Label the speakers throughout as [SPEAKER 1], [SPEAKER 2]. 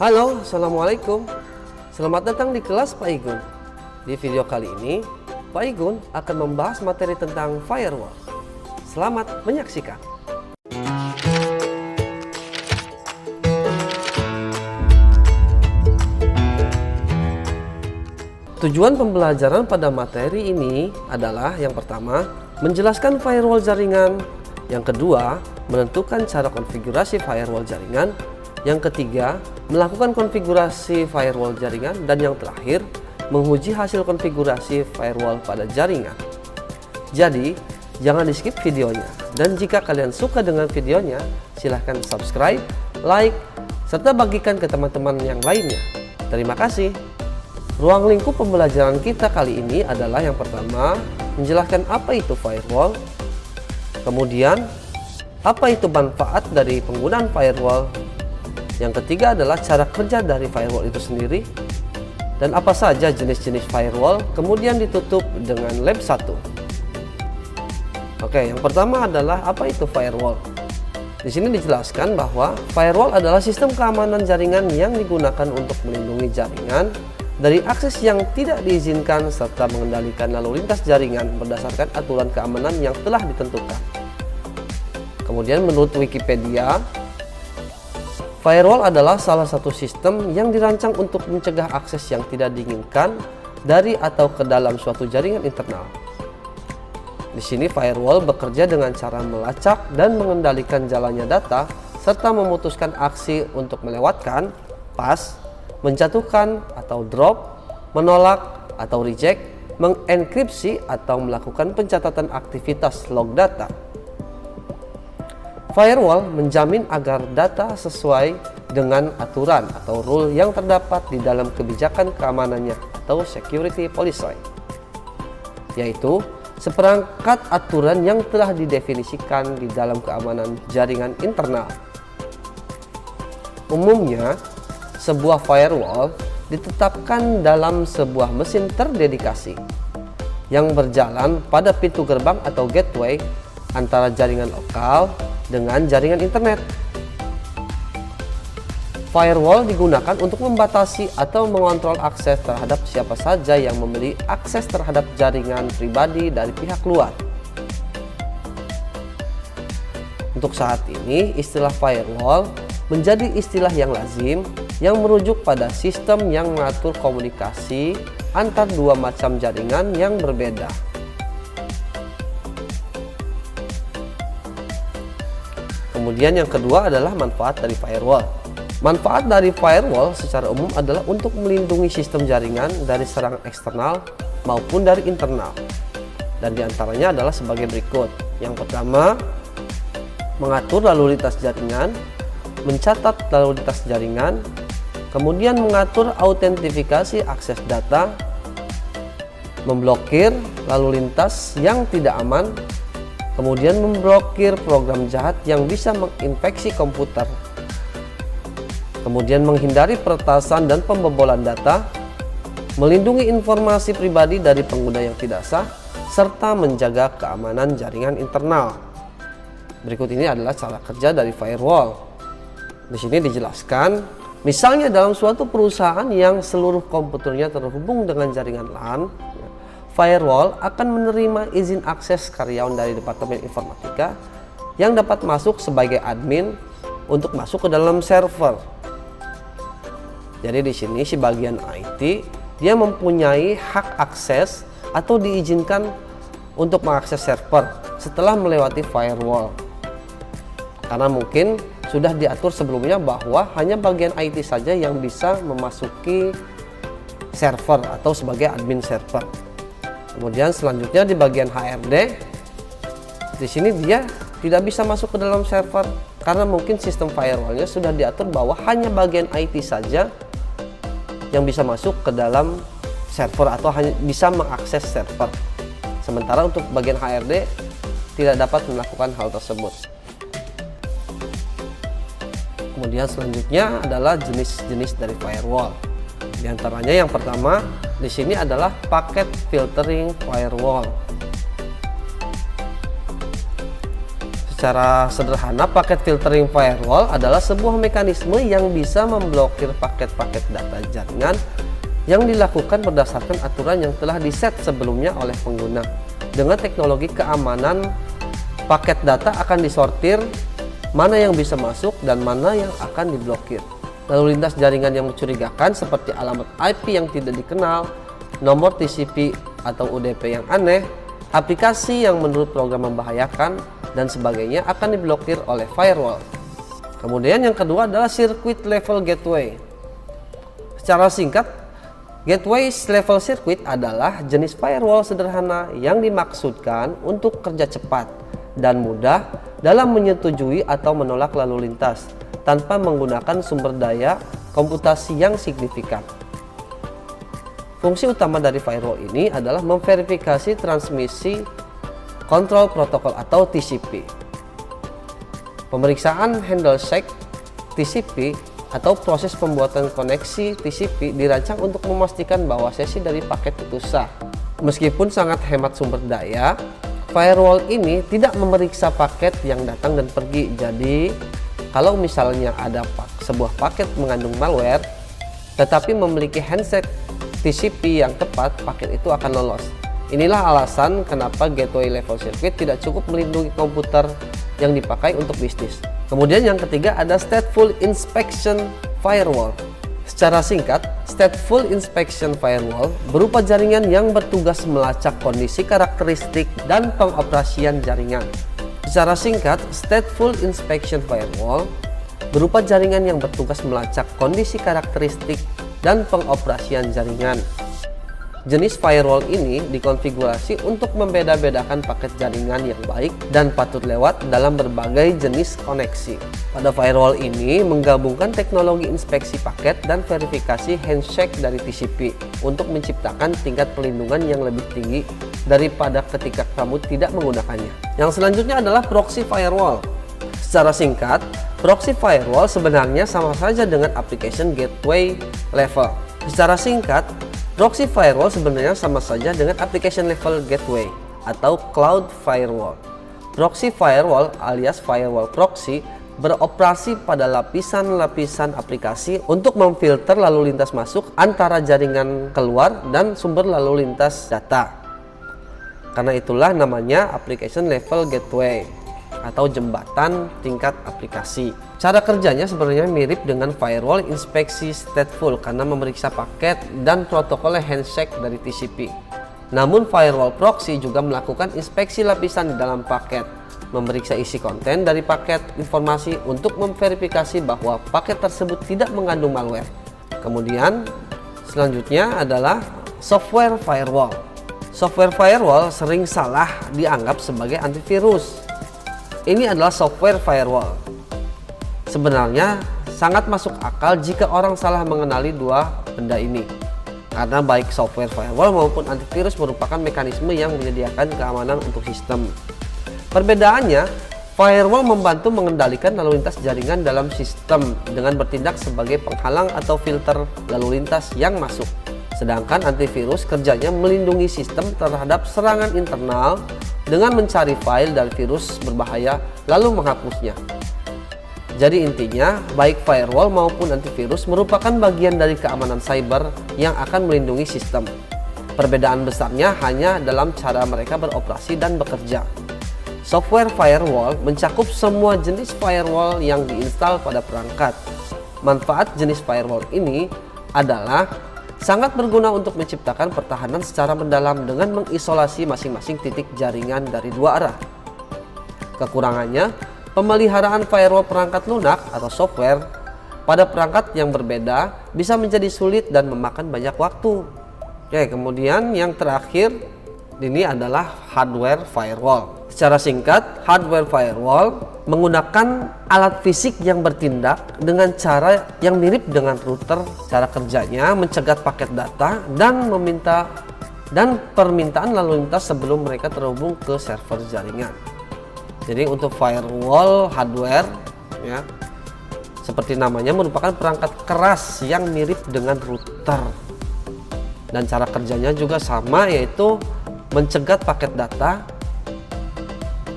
[SPEAKER 1] Halo, Assalamualaikum. Selamat datang di kelas Pak Igun. Di video kali ini, Pak Igun akan membahas materi tentang firewall. Selamat menyaksikan. Tujuan pembelajaran pada materi ini adalah yang pertama, menjelaskan firewall jaringan. Yang kedua, menentukan cara konfigurasi firewall jaringan. Yang ketiga, melakukan konfigurasi firewall jaringan. Dan yang terakhir, menguji hasil konfigurasi firewall pada jaringan. Jadi, jangan di skip videonya. Dan jika kalian suka dengan videonya, silahkan subscribe, like, serta bagikan ke teman-teman yang lainnya. Terima kasih. Ruang lingkup pembelajaran kita kali ini adalah yang pertama, menjelaskan apa itu firewall. Kemudian, apa itu manfaat dari penggunaan firewall. Yang ketiga adalah cara kerja dari firewall itu sendiri. Dan apa saja jenis-jenis firewall, kemudian ditutup dengan lab 1. Oke, yang pertama adalah apa itu firewall. Di sini dijelaskan bahwa firewall adalah sistem keamanan jaringan yang digunakan untuk melindungi jaringan dari akses yang tidak diizinkan serta mengendalikan lalu lintas jaringan berdasarkan aturan keamanan yang telah ditentukan. Kemudian menurut Wikipedia, firewall adalah salah satu sistem yang dirancang untuk mencegah akses yang tidak diinginkan dari atau ke dalam suatu jaringan internal. Di sini firewall bekerja dengan cara melacak dan mengendalikan jalannya data serta memutuskan aksi untuk melewatkan, pass, menjatuhkan atau drop, menolak atau reject, mengenkripsi atau melakukan pencatatan aktivitas log data. Firewall menjamin agar data sesuai dengan aturan atau rule yang terdapat di dalam kebijakan keamanannya atau security policy, yaitu seperangkat aturan yang telah didefinisikan di dalam keamanan jaringan internal. Umumnya, sebuah firewall ditetapkan dalam sebuah mesin terdedikasi yang berjalan pada pintu gerbang atau gateway antara jaringan lokal dengan jaringan internet. Firewall digunakan untuk membatasi atau mengontrol akses terhadap siapa saja yang memiliki akses terhadap jaringan pribadi dari pihak luar. Untuk saat ini, istilah firewall menjadi istilah yang lazim yang merujuk pada sistem yang mengatur komunikasi antar dua macam jaringan yang berbeda. Kemudian yang kedua adalah manfaat dari firewall. Manfaat dari firewall secara umum adalah untuk melindungi sistem jaringan dari serangan eksternal maupun dari internal. Dan diantaranya adalah sebagai berikut. Yang pertama, mengatur lalu lintas jaringan, mencatat lalu lintas jaringan, kemudian mengatur autentifikasi akses data, memblokir lalu lintas yang tidak aman, kemudian memblokir program jahat yang bisa menginfeksi komputer, kemudian menghindari peretasan dan pembobolan data, melindungi informasi pribadi dari pengguna yang tidak sah, serta menjaga keamanan jaringan internal. Berikut ini adalah cara kerja dari firewall. Di sini dijelaskan, misalnya dalam suatu perusahaan yang seluruh komputernya terhubung dengan jaringan LAN, firewall akan menerima izin akses karyawan dari Departemen Informatika yang dapat masuk sebagai admin untuk masuk ke dalam server. Jadi di sini si bagian IT dia mempunyai hak akses atau diizinkan untuk mengakses server setelah melewati firewall. Karena mungkin sudah diatur sebelumnya bahwa hanya bagian IT saja yang bisa memasuki server atau sebagai admin server. Kemudian selanjutnya di bagian HRD, di sini dia tidak bisa masuk ke dalam server karena mungkin sistem firewallnya sudah diatur bahwa hanya bagian IT saja yang bisa masuk ke dalam server atau hanya bisa mengakses server. Sementara untuk bagian HRD tidak dapat melakukan hal tersebut. Kemudian selanjutnya adalah jenis-jenis dari firewall. Di antaranya yang pertama di sini adalah paket filtering firewall. Secara sederhana, paket filtering firewall adalah sebuah mekanisme yang bisa memblokir paket-paket data jaringan yang dilakukan berdasarkan aturan yang telah diset sebelumnya oleh pengguna. Dengan teknologi keamanan, paket data akan disortir mana yang bisa masuk dan mana yang akan diblokir. Lalu lintas jaringan yang mencurigakan seperti alamat IP yang tidak dikenal, nomor TCP atau UDP yang aneh, aplikasi yang menurut program membahayakan, dan sebagainya akan diblokir oleh firewall. Kemudian yang kedua adalah circuit level gateway. Secara singkat, gateway level circuit adalah jenis firewall sederhana yang dimaksudkan untuk kerja cepat dan mudah dalam menyetujui atau menolak lalu lintas tanpa menggunakan sumber daya komputasi yang signifikan. Fungsi utama dari firewall ini adalah memverifikasi transmisi kontrol protokol atau TCP. Pemeriksaan handshake TCP atau proses pembuatan koneksi TCP dirancang untuk memastikan bahwa sesi dari paket itu sah. Meskipun sangat hemat sumber daya, firewall ini tidak memeriksa paket yang datang dan pergi. Jadi, kalau misalnya ada sebuah paket mengandung malware, tetapi memiliki handshake TCP yang tepat, paket itu akan lolos. Inilah alasan kenapa gateway level circuit tidak cukup melindungi komputer yang dipakai untuk bisnis. Kemudian yang ketiga ada stateful inspection firewall. Secara singkat, stateful inspection firewall berupa jaringan yang bertugas melacak kondisi karakteristik dan pengoperasian jaringan. Secara singkat, stateful inspection firewall berupa jaringan yang bertugas melacak kondisi karakteristik dan pengoperasian jaringan. Jenis firewall ini dikonfigurasi untuk membeda-bedakan paket jaringan yang baik dan patut lewat dalam berbagai jenis koneksi. Pada firewall ini menggabungkan teknologi inspeksi paket dan verifikasi handshake dari TCP untuk menciptakan tingkat perlindungan yang lebih tinggi daripada ketika kamu tidak menggunakannya. Yang selanjutnya adalah proxy firewall. Secara singkat, proxy firewall sebenarnya sama saja dengan application gateway level. Secara singkat, proxy firewall sebenarnya sama saja dengan application level gateway atau cloud firewall. Proxy firewall alias firewall proxy beroperasi pada lapisan-lapisan aplikasi untuk memfilter lalu lintas masuk antara jaringan keluar dan sumber lalu lintas data. Karena itulah namanya application level gateway atau jembatan tingkat aplikasi. Cara kerjanya sebenarnya mirip dengan firewall inspeksi stateful karena memeriksa paket dan protokol handshake dari TCP. Namun firewall proxy juga melakukan inspeksi lapisan di dalam paket, memeriksa isi konten dari paket informasi untuk memverifikasi bahwa paket tersebut tidak mengandung malware. Kemudian selanjutnya adalah software firewall. Software firewall sering salah dianggap sebagai antivirus. Ini adalah software firewall. Sebenarnya sangat masuk akal jika orang salah mengenali dua benda ini, karena baik software firewall maupun antivirus merupakan mekanisme yang menyediakan keamanan untuk sistem. Perbedaannya, firewall membantu mengendalikan lalu lintas jaringan dalam sistem dengan bertindak sebagai penghalang atau filter lalu lintas yang masuk. Sedangkan antivirus kerjanya melindungi sistem terhadap serangan internal dengan mencari file dan virus berbahaya lalu menghapusnya. Jadi intinya, baik firewall maupun antivirus merupakan bagian dari keamanan cyber yang akan melindungi sistem. Perbedaan besarnya hanya dalam cara mereka beroperasi dan bekerja. Software firewall mencakup semua jenis firewall yang diinstal pada perangkat. Manfaat jenis firewall ini adalah sangat berguna untuk menciptakan pertahanan secara mendalam dengan mengisolasi masing-masing titik jaringan dari dua arah. Kekurangannya, pemeliharaan firewall perangkat lunak atau software pada perangkat yang berbeda bisa menjadi sulit dan memakan banyak waktu. Oke, kemudian yang terakhir ini adalah hardware firewall. Secara singkat, hardware firewall menggunakan alat fisik yang bertindak dengan cara yang mirip dengan router. Cara kerjanya mencegat paket data dan permintaan lalu lintas sebelum mereka terhubung ke server jaringan. Jadi untuk firewall hardware ya, seperti namanya merupakan perangkat keras yang mirip dengan router. Dan cara kerjanya juga sama, yaitu mencegat paket data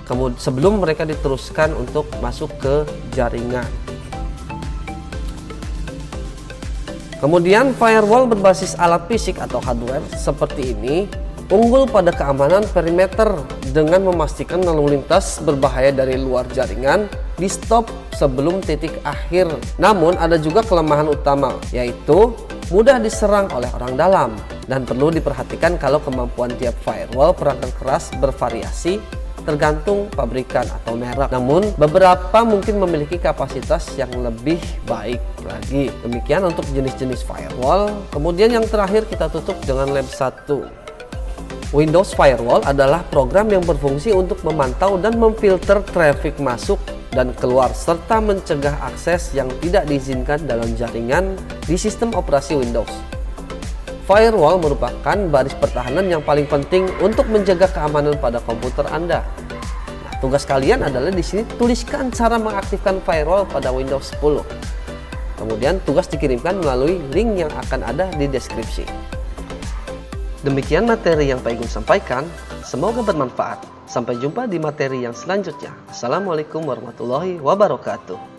[SPEAKER 1] kemudian sebelum mereka diteruskan untuk masuk ke jaringan. Kemudian firewall berbasis alat fisik atau hardware seperti ini unggul pada keamanan perimeter dengan memastikan lalu lintas berbahaya dari luar jaringan di stop sebelum titik akhir. Namun ada juga kelemahan utama, yaitu mudah diserang oleh orang dalam, dan perlu diperhatikan kalau kemampuan tiap firewall perangkat keras bervariasi tergantung pabrikan atau merek. Namun beberapa mungkin memiliki kapasitas yang lebih baik lagi. Demikian untuk jenis-jenis firewall. Kemudian yang terakhir kita tutup dengan lab 1. Windows Firewall adalah program yang berfungsi untuk memantau dan memfilter traffic masuk dan keluar serta mencegah akses yang tidak diizinkan dalam jaringan di sistem operasi Windows. Firewall merupakan baris pertahanan yang paling penting untuk menjaga keamanan pada komputer Anda. Nah, tugas kalian adalah di sini tuliskan cara mengaktifkan firewall pada Windows 10. Kemudian tugas dikirimkan melalui link yang akan ada di deskripsi. Demikian materi yang Pak Igun sampaikan, semoga bermanfaat. Sampai jumpa di materi yang selanjutnya. Assalamualaikum warahmatullahi wabarakatuh.